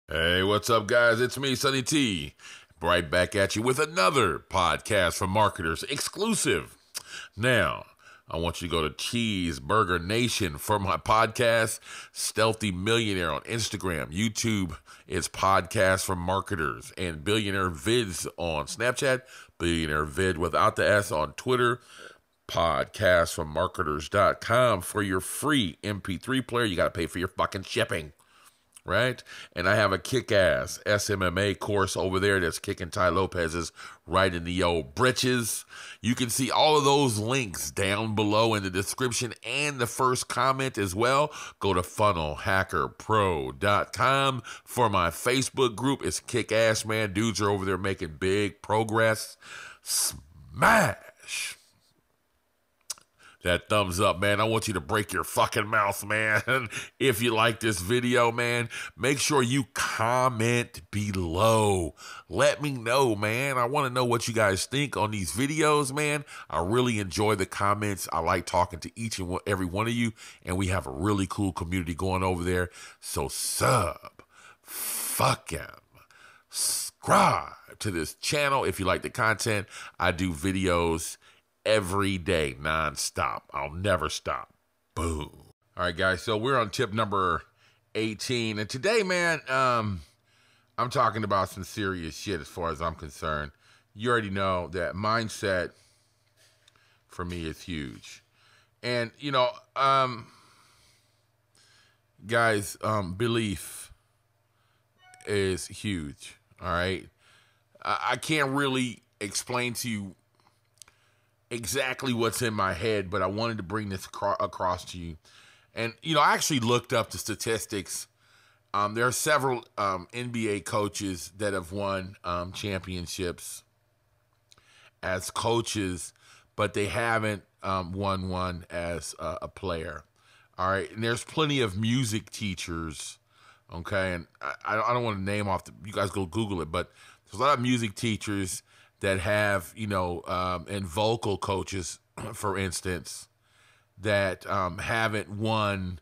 Hey, what's up, guys? It's me, Sonny T. Right back at you with another podcast for marketers exclusive. Now, I want you to go to Cheeseburger Nation for my podcast, Stealthy Millionaire on Instagram, YouTube. It's podcast for marketers, and Billionaire Vids on Snapchat, Billionaire Vid without the S on Twitter, podcastformarketers.com for your free MP3 player. You got to pay for your fucking shipping. Right? And I have a kick-ass SMMA course over there that's kicking Tai Lopez's right in the old britches. You can see all of those links down below in the description and the first comment as well. Go to funnelhackerpro.com for my Facebook group. It's kick-ass, man. Dudes are over there making big progress. Smash that thumbs up, man. I want you to break your fucking mouth, man. If you like this video, man, make sure you comment below. Let me know, man. I want to know what you guys think on these videos, man. I really enjoy the comments. I like talking to each and every one of you, and we have a really cool community going over there. So fucking subscribe to this channel if you like the content. I do videos every day, nonstop. I'll never stop. Boom. All right, guys. So we're on tip number 18. And today, man, I'm talking about some serious shit as far as I'm concerned. You already know that mindset for me is huge. And, you know, guys, belief is huge. All right. I can't really explain to you exactly what's in my head, but I wanted to bring this across to you. And, you know, I actually looked up the statistics. There are several NBA coaches that have won championships as coaches, but they haven't won one as a player. All right. And there's plenty of music teachers. Okay. And I don't want to name off you guys go Google it, but there's a lot of music teachers that have, you know, and vocal coaches, for instance, that haven't won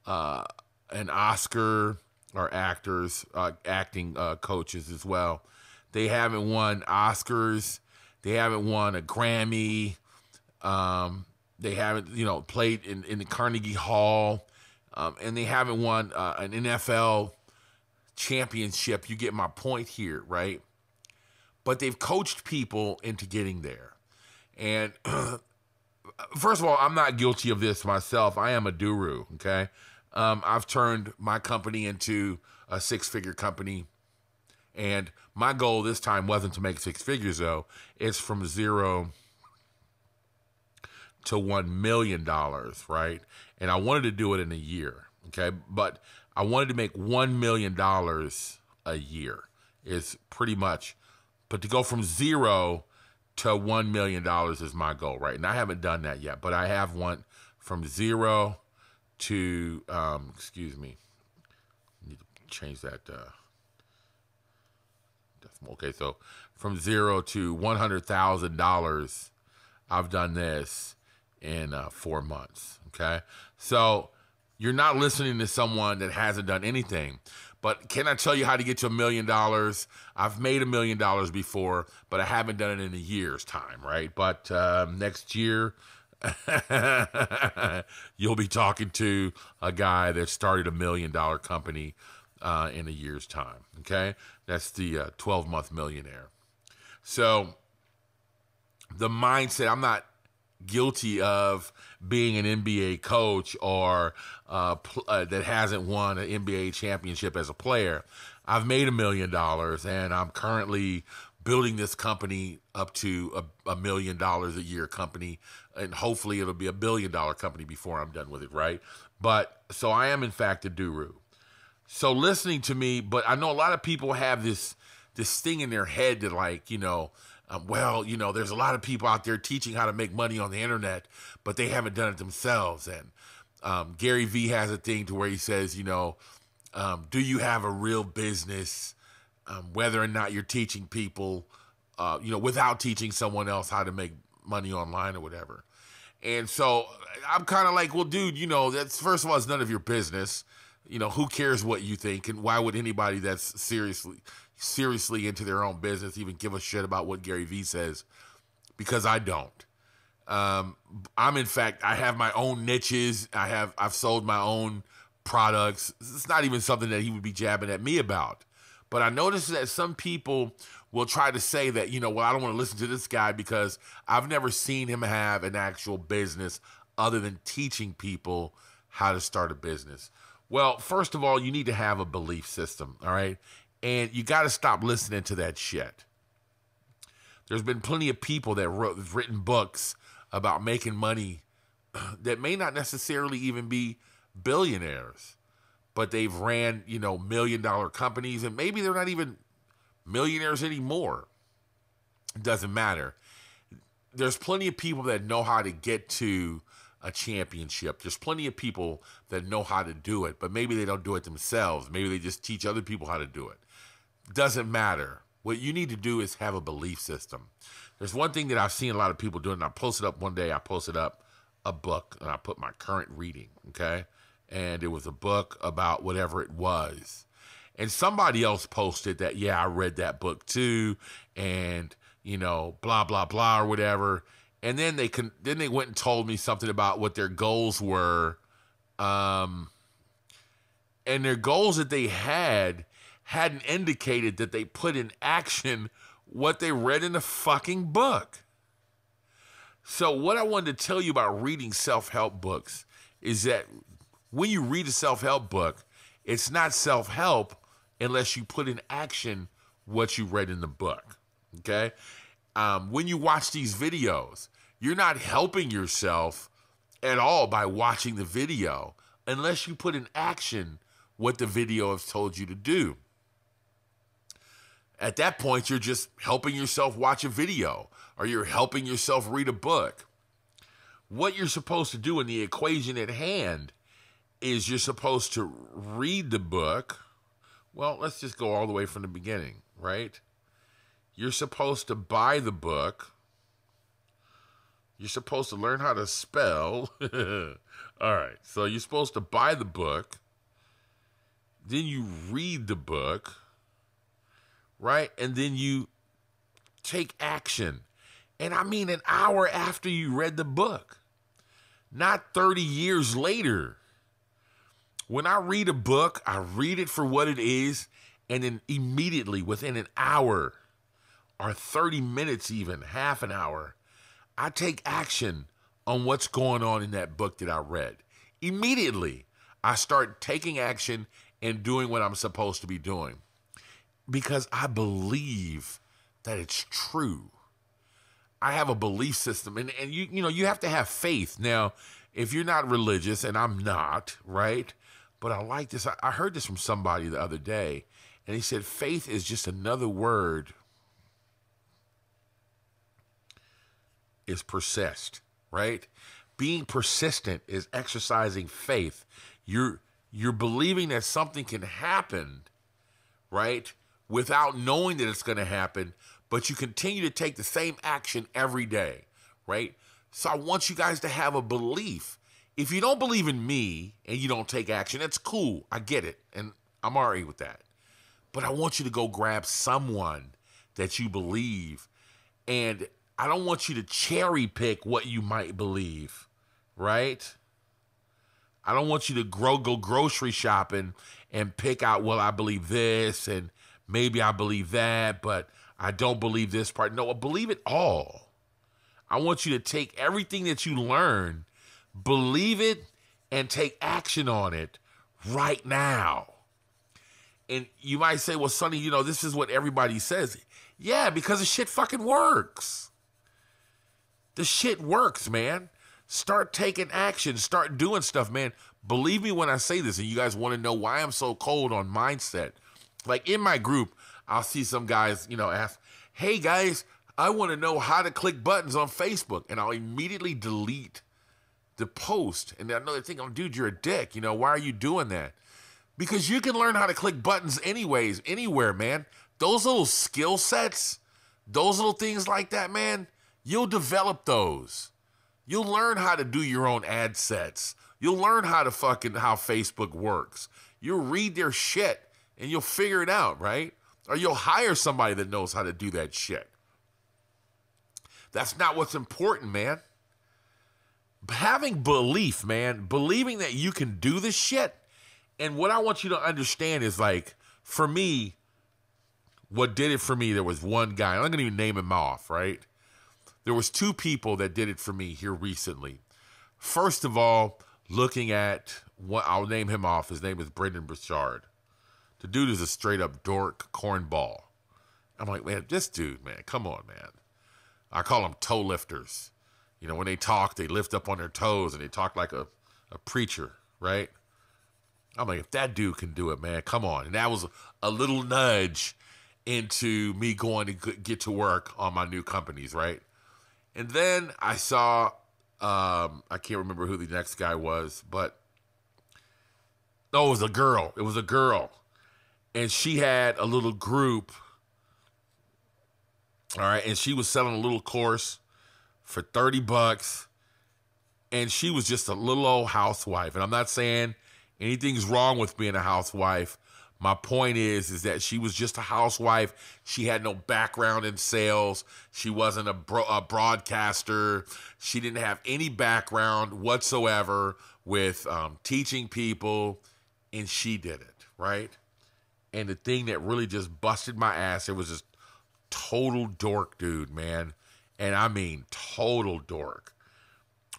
an Oscar, or actors, acting coaches as well. They haven't won Oscars. They haven't won a Grammy. They haven't, you know, played in the Carnegie Hall. And they haven't won an NFL championship. You get my point here, right? But they've coached people into getting there. And first of all, I'm not guilty of this myself. I am a guru, okay? I've turned my company into a six-figure company. And my goal this time wasn't to make six figures, though. It's from $0 to $1 million, right? And I wanted to do it in a year, okay? But I wanted to make $1 million a year is pretty much. But to go from $0 to $1 million is my goal, right? And I haven't done that yet, but I have went from $0 to, excuse me, I need to change that. Okay, so from $0 to $100,000, I've done this in 4 months, okay? So you're not listening to someone that hasn't done anything. But can I tell you how to get to $1 million? I've made $1 million before, but I haven't done it in a year's time, right? But next year, you'll be talking to a guy that started $1 million company in a year's time, okay? That's the 12-month millionaire. So the mindset, I'm not guilty of being an NBA coach or that hasn't won an NBA championship as a player. I've made $1 million, and I'm currently building this company up to $1 million a year company, and hopefully it'll be $1 billion company before I'm done with it, right? But so I am in fact a guru. So listening to me, but I know a lot of people have this thing in their head that, like, you know, well, you know, there's a lot of people out there teaching how to make money on the internet, but they haven't done it themselves. And Gary Vee has a thing to where he says, you know, do you have a real business, whether or not you're teaching people, you know, without teaching someone else how to make money online or whatever. And so I'm kind of like, well, dude, you know, that's, first of all, it's none of your business. who cares what you think? And why would anybody that's seriously into their own business even give a shit about what Gary Vee says? Because I don't. I'm in fact, I have my own niches. I've sold my own products. It's not even something that he would be jabbing at me about. But I noticed that some people will try to say that, well, I don't want to listen to this guy because I've never seen him have an actual business other than teaching people how to start a business. Well, first of all, you need to have a belief system, all right? And you got to stop listening to that shit. There's been plenty of people that written books about making money that may not necessarily even be billionaires, but they've ran, $1 million companies, and maybe they're not even millionaires anymore. It doesn't matter. There's plenty of people that know how to get to a championship. There's plenty of people that know how to do it, but maybe they don't do it themselves. Maybe they just teach other people how to do it. Doesn't matter. What you need to do is have a belief system. There's one thing that I've seen a lot of people doing. I posted up one day, I posted up a book, and I put my current reading, okay? And it was a book about whatever it was. And somebody else posted that, yeah, I read that book too, and, blah, blah, blah, or whatever. And then they went and told me something about what their goals were. And their goals that they hadn't indicated that they put in action what they read in the fucking book. So what I wanted to tell you about reading self-help books is that when you read a self-help book, it's not self-help unless you put in action what you read in the book, okay? When you watch these videos, you're not helping yourself at all by watching the video unless you put in action what the video has told you to do. At that point, you're just helping yourself watch a video, or you're helping yourself read a book. What you're supposed to do in the equation at hand is you're supposed to read the book. Well, let's just go all the way from the beginning, right? You're supposed to buy the book. You're supposed to learn how to spell. All right, so you're supposed to buy the book. Then you read the book, right? And then you take action. And I mean an hour after you read the book, not 30 years later. When I read a book, I read it for what it is, and then immediately within an hour or 30 minutes, even half an hour, I take action on what's going on in that book that I read. Immediately, I start taking action and doing what I'm supposed to be doing because I believe that it's true. I have a belief system, and you have to have faith. Now, if you're not religious, and I'm not, right? But I like this. I heard this from somebody the other day, and he said faith is just another word. Is persist, right? Being persistent is exercising faith. You're believing that something can happen, right? Without knowing that it's going to happen, but you continue to take the same action every day, right? So I want you guys to have a belief. If you don't believe in me and you don't take action, that's cool. I get it, and I'm all right with that. But I want you to go grab someone that you believe, and I don't want you to cherry pick what you might believe, right? I don't want you to go grocery shopping and pick out, well, I believe this and maybe I believe that, but I don't believe this part. No, I believe it all. I want you to take everything that you learn, believe it, and take action on it right now. And you might say, well, Sonny, this is what everybody says. Yeah, because the shit fucking works. The shit works, man. Start taking action. Start doing stuff, man. Believe me when I say this, and you guys want to know why I'm so cold on mindset. Like in my group, I'll see some guys, ask, hey, guys, I want to know how to click buttons on Facebook. And I'll immediately delete the post. And I know they think, oh, dude, you're a dick. Why are you doing that? Because you can learn how to click buttons anyways, anywhere, man. Those little skill sets, those little things like that, man, you'll develop those. You'll learn how to do your own ad sets. You'll learn how Facebook works. You'll read their shit and you'll figure it out, right? Or you'll hire somebody that knows how to do that shit. That's not what's important, man. Having belief, man, believing that you can do this shit. And what I want you to understand is, like, for me, what did it for me, there was one guy, I'm not going to even name him off, right? There was two people that did it for me here recently. First of all, looking at what, I'll name him off. His name is Brendan Burchard. The dude is a straight up dork cornball. I'm like, man, this dude, man, come on, man. I call them toe lifters. You know, when they talk, they lift up on their toes and they talk like a preacher, right? I'm like, if that dude can do it, man, come on. And that was a little nudge into me going to get to work on my new companies, right? And then I saw, I can't remember who the next guy was, but, oh, it was a girl. It was a girl. And she had a little group, all right, and she was selling a little course for $30, and she was just a little old housewife. And I'm not saying anything's wrong with being a housewife. My point is that she was just a housewife. She had no background in sales. She wasn't a broadcaster. She didn't have any background whatsoever with teaching people, and she did it, right? And the thing that really just busted my ass, it was just total dork dude, man. And I mean total dork.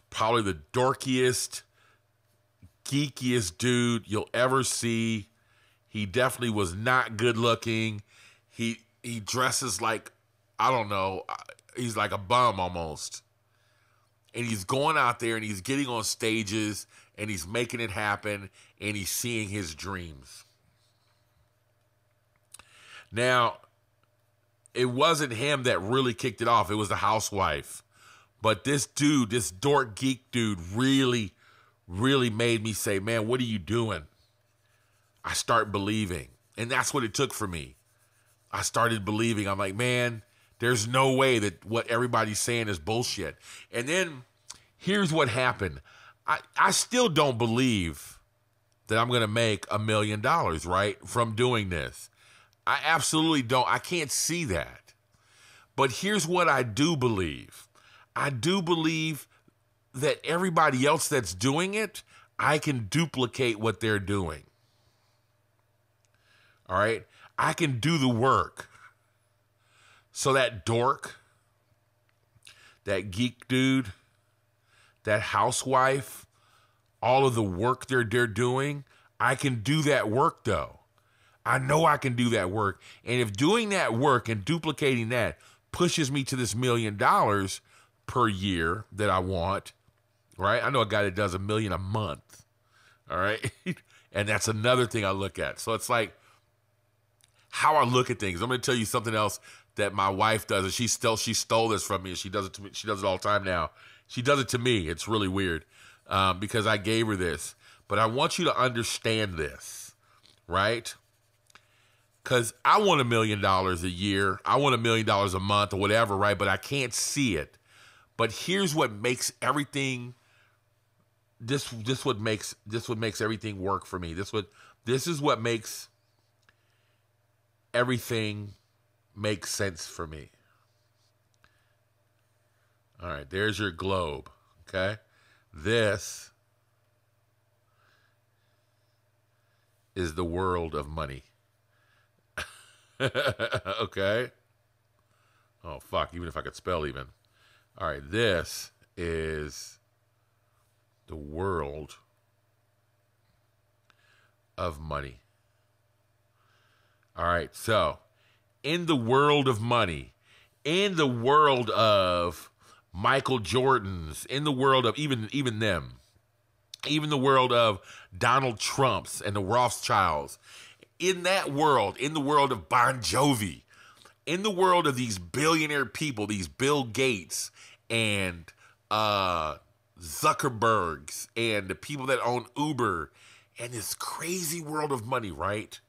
Probably the dorkiest, geekiest dude you'll ever see. He definitely was not good looking. He dresses like, I don't know, he's like a bum almost. And he's going out there and he's getting on stages and he's making it happen and he's seeing his dreams. Now, it wasn't him that really kicked it off. It was the housewife. But this dude, this dork geek dude, really, really made me say, man, what are you doing? I start believing. And that's what it took for me. I started believing. I'm like, man, there's no way that what everybody's saying is bullshit. And then here's what happened. I still don't believe that I'm going to make $1 million, right, from doing this. I absolutely don't. I can't see that. But here's what I do believe. I do believe that everybody else that's doing it, I can duplicate what they're doing. All right? I can do the work. So that dork, that geek dude, that housewife, all of the work they're doing, I can do that work though. I know I can do that work. And if doing that work and duplicating that pushes me to this $1 million per year that I want, right? I know a guy that does $1 million a month, all right? And that's another thing I look at. So it's like how I look at things. I'm going to tell you something else that my wife does, and she stole this from me, and she does it to me. She does it all the time now. She does it to me. It's really weird because I gave her this. But I want you to understand this, right? Because I want $1 million a year. I want $1 million a month or whatever, right? But I can't see it. But here's what makes everything. This what makes everything work for me. This is what makes everything make sense for me. All right, there's your globe. Okay, this is the world of money. Okay. Oh, fuck. Even if I could spell even. All right. This is the world of money. All right. So, in the world of money, in the world of Michael Jordans, in the world of even them, even the world of Donald Trumps and the Rothschilds, in that world, in the world of Bon Jovi, in the world of these billionaire people, these Bill Gates and Zuckerbergs and the people that own Uber and this crazy world of money, right?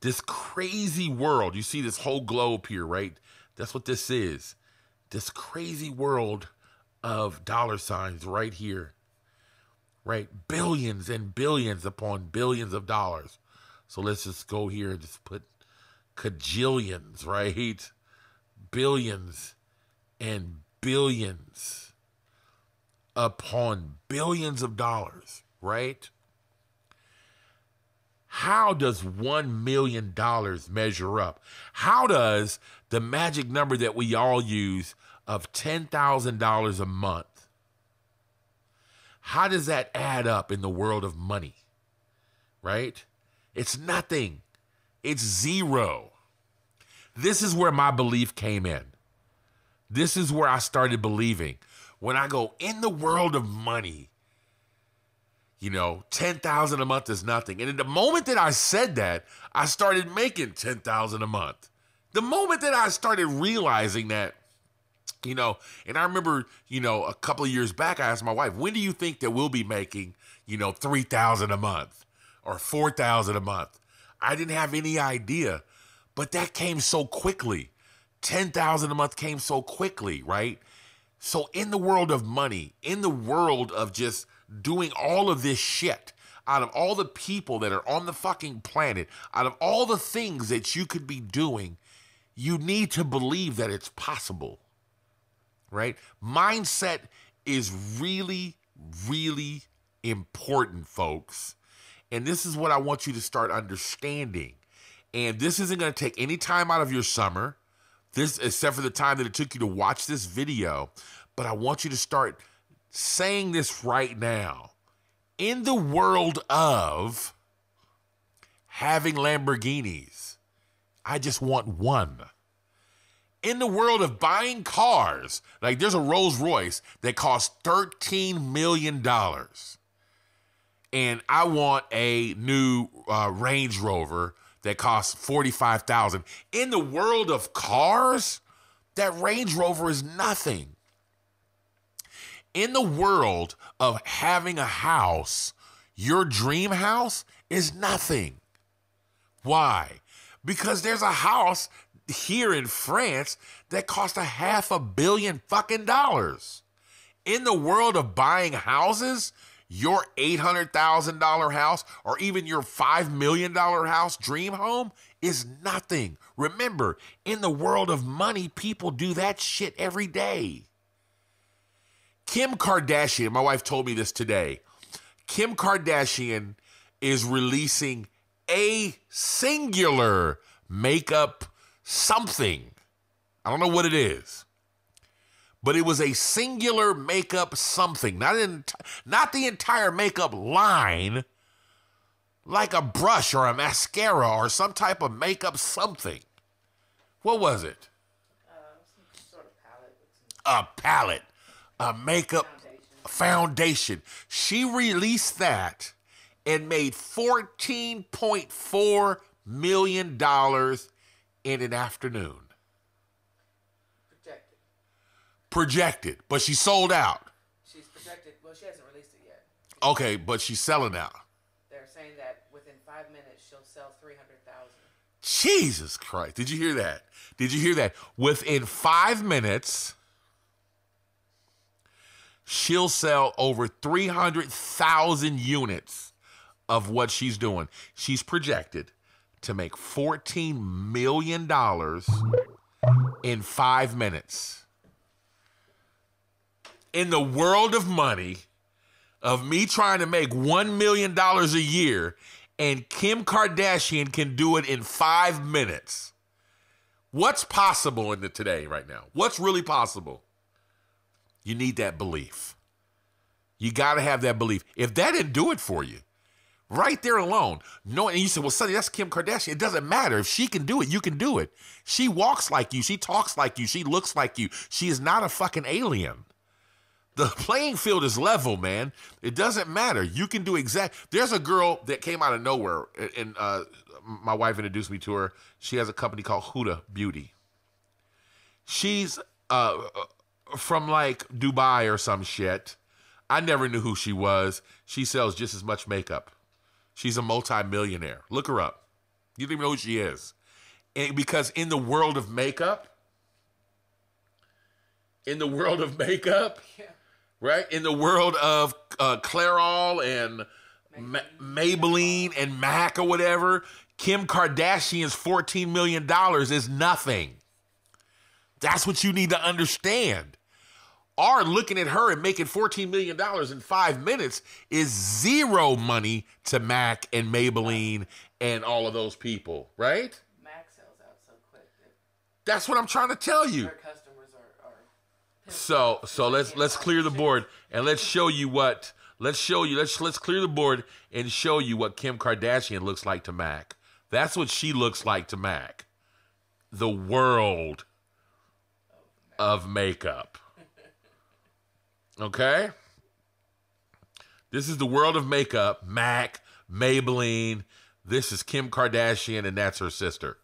This crazy world. You see this whole globe here, right? That's what this is. This crazy world of dollar signs right here. right? Billions and billions upon billions of dollars. So let's just go here and just put cajillions, right? Billions and billions upon billions of dollars, right? How does $1 million measure up? How does the magic number that we all use of $10,000 a month, how does that add up in the world of money, right? It's nothing. It's zero. This is where my belief came in. This is where I started believing. When I go, in the world of money, you know, 10,000 a month is nothing. And in the moment that I said that, I started making 10,000 a month. The moment that I started realizing that, you know, and I remember, you know, a couple of years back, I asked my wife, when do you think that we'll be making, you know, 3,000 a month or 4,000 a month? I didn't have any idea, but that came so quickly. 10,000 a month came so quickly, right? So in the world of money, in the world of just doing all of this shit, out of all the people that are on the fucking planet, out of all the things that you could be doing, you need to believe that it's possible, right? Mindset is really, really important, folks. And this is what I want you to start understanding. And this isn't going to take any time out of your summer, this except for the time that it took you to watch this video. But I want you to start saying this right now. In the world of having Lamborghinis, I just want one. In the world of buying cars, like there's a Rolls Royce that costs $13 million. And I want a new Range Rover that costs $45,000. In the world of cars, that Range Rover is nothing. In the world of having a house, your dream house is nothing. Why? Because there's a house here in France that costs $500 million fucking dollars. In the world of buying houses, your $800,000 house or even your $5 million house dream home is nothing. Remember, in the world of money, people do that shit every day. Kim Kardashian, my wife told me this today. Kim Kardashian is releasing a singular makeup something. I don't know what it is. But it was a singular makeup something. Not the entire makeup line. Like a brush or a mascara or some type of makeup something. What was it? Some sort of palette. A palette. A makeup foundation. She released that and made $14.4 million in an afternoon. Projected, but she sold out. She's projected. Well, she hasn't released it yet. Okay, but she's selling out. They're saying that within 5 minutes she'll sell 300,000. Jesus Christ! Did you hear that? Did you hear that? Within 5 minutes, she'll sell over 300,000 units of what she's doing. She's projected to make $14 million in 5 minutes. In the world of money, of me trying to make $1 million a year, and Kim Kardashian can do it in 5 minutes. What's possible in the today right now? What's really possible? You need that belief. You got to have that belief. If that didn't do it for you, right there alone, no, and you say, well, Sonny, that's Kim Kardashian. It doesn't matter. If she can do it, you can do it. She walks like you. She talks like you. She looks like you. She is not a fucking alien. The playing field is level, man. It doesn't matter. You can do There's a girl that came out of nowhere, and my wife introduced me to her. She has a company called Huda Beauty. She's from like Dubai or some shit. I never knew who she was. She sells just as much makeup. She's a multi-millionaire. Look her up. You don't even know who she is. And because in the world of makeup, Yeah. right? In the world of Clairol and Maybelline and MAC or whatever, Kim Kardashian's $14 million is nothing. That's what you need to understand. Or looking at her and making $14 million in 5 minutes is zero money to MAC and Maybelline and all of those people, right? Mac sells out so quick. That's what I'm trying to tell you. Their customers are So let's clear the board and let's show you what let's clear the board and show you what Kim Kardashian looks like to MAC. That's what she looks like to MAC. The world of makeup. Okay? This is the world of makeup. MAC, Maybelline. This is Kim Kardashian, and that's her sister.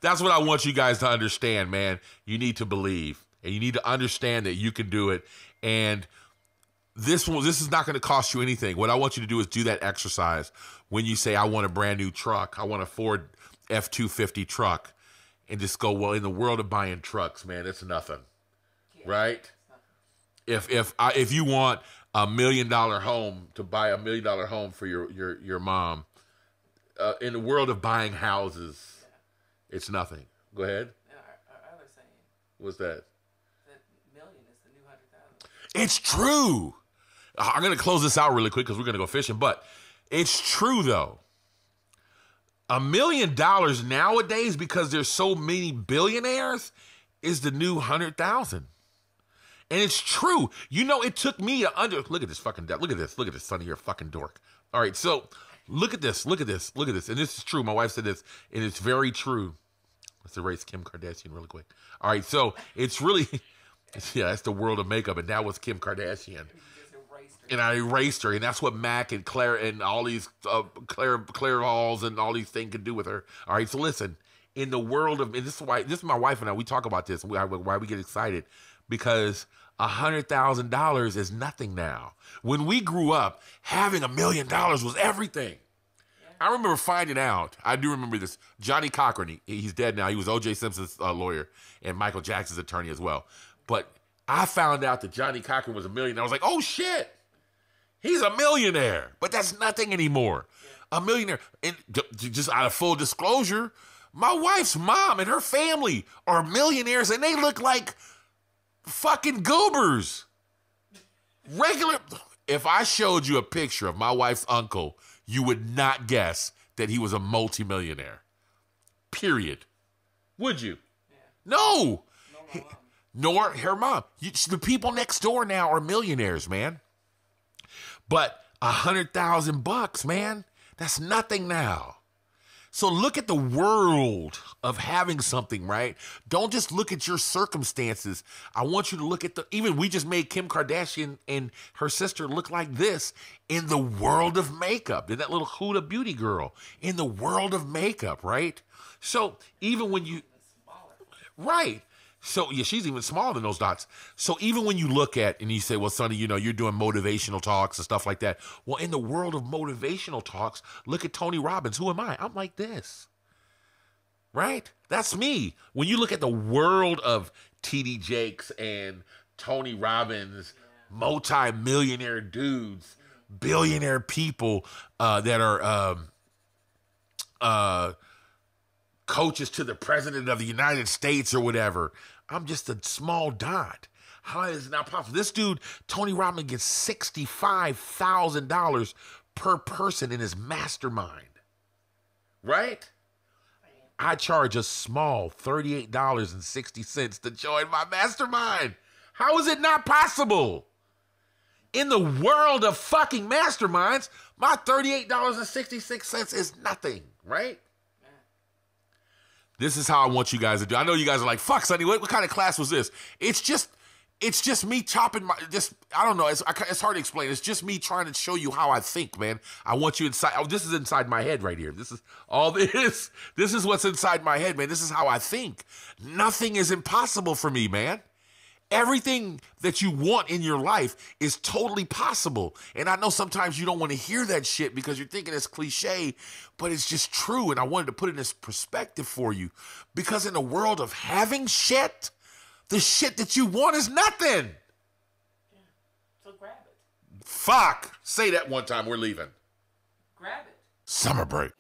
That's what I want you guys to understand, man. You need to believe, and you need to understand that you can do it. And this is not going to cost you anything. What I want you to do is do that exercise when you say, I want a brand new truck. I want a Ford F-250 truck. And just go, well, in the world of buying trucks, man, it's nothing. Right? If you want $1 million home to buy $1 million home for your mom, in the world of buying houses, it's nothing. Go ahead. Our other saying. What's that? That million is the new 100,000. It's true. I'm gonna close this out really quick because we're gonna go fishing, but it's true though. $1 million nowadays, because there's so many billionaires, is the new 100,000. And it's true. You know, it took me look at this fucking, look at this, Sonny, you're a fucking dork. All right, so look at this. And this is true. My wife said this, and it's very true. Let's erase Kim Kardashian really quick. All right, so it's really, yeah, that's the world of makeup, and that was Kim Kardashian. And I erased her, and that's what Mac and Claire and all these Claire Halls and all these things could do with her. All right, so listen, in the world of, and this is my wife and I, we talk about this, why we get excited, because $100,000 is nothing now. When we grew up, having $1 million was everything. I remember finding out, I do remember this, Johnny Cochran, he's dead now, he was O.J. Simpson's lawyer and Michael Jackson's attorney as well. But I found out that Johnny Cochran was $1 million. I was like, oh shit, he's a millionaire. But that's nothing anymore. A millionaire. And just out of full disclosure, my wife's mom and her family are millionaires, and they look like fucking goobers. Regular. If I showed you a picture of my wife's uncle, you would not guess that he was a multimillionaire. Period. Would you? Yeah. No. No, Nor her mom. The people next door now are millionaires, man. But $100,000, man, that's nothing now. So look at the world of having something, right? Don't just look at your circumstances. I want you to look at even we just made Kim Kardashian and her sister look like this in the world of makeup. Did that little Huda Beauty girl in the world of makeup, right? So even when you, right. So, yeah, she's even smaller than those dots. So even when you look at, and you say, well, Sonny, you know, you're doing motivational talks and stuff like that. Well, in the world of motivational talks, look at Tony Robbins. Who am I? I'm like this. Right? That's me. When you look at the world of T.D. Jakes and Tony Robbins, multi-millionaire dudes, billionaire people that are coaches to the president of the United States or whatever. I'm just a small dot. How is it not possible? This dude, Tony Robbins, gets $65,000 per person in his mastermind. Right? I charge a small $38.60 to join my mastermind. How is it not possible? In the world of fucking masterminds, my $38.66 is nothing, right? This is how I want you guys to do. I know you guys are like, fuck, Sonny, what kind of class was this? It's just me chopping I don't know. It's hard to explain. It's just me trying to show you how I think, man. I want you inside. Oh, this is inside my head right here. This is all this. This is what's inside my head, man. This is how I think. Nothing is impossible for me, man. Everything that you want in your life is totally possible. And I know sometimes you don't want to hear that shit because you're thinking it's cliche, but it's just true. And I wanted to put it in this perspective for you, because in the world of having shit, The shit that you want is nothing. Yeah. So grab it. Fuck. Say that one time. We're leaving. Grab it. Summer break.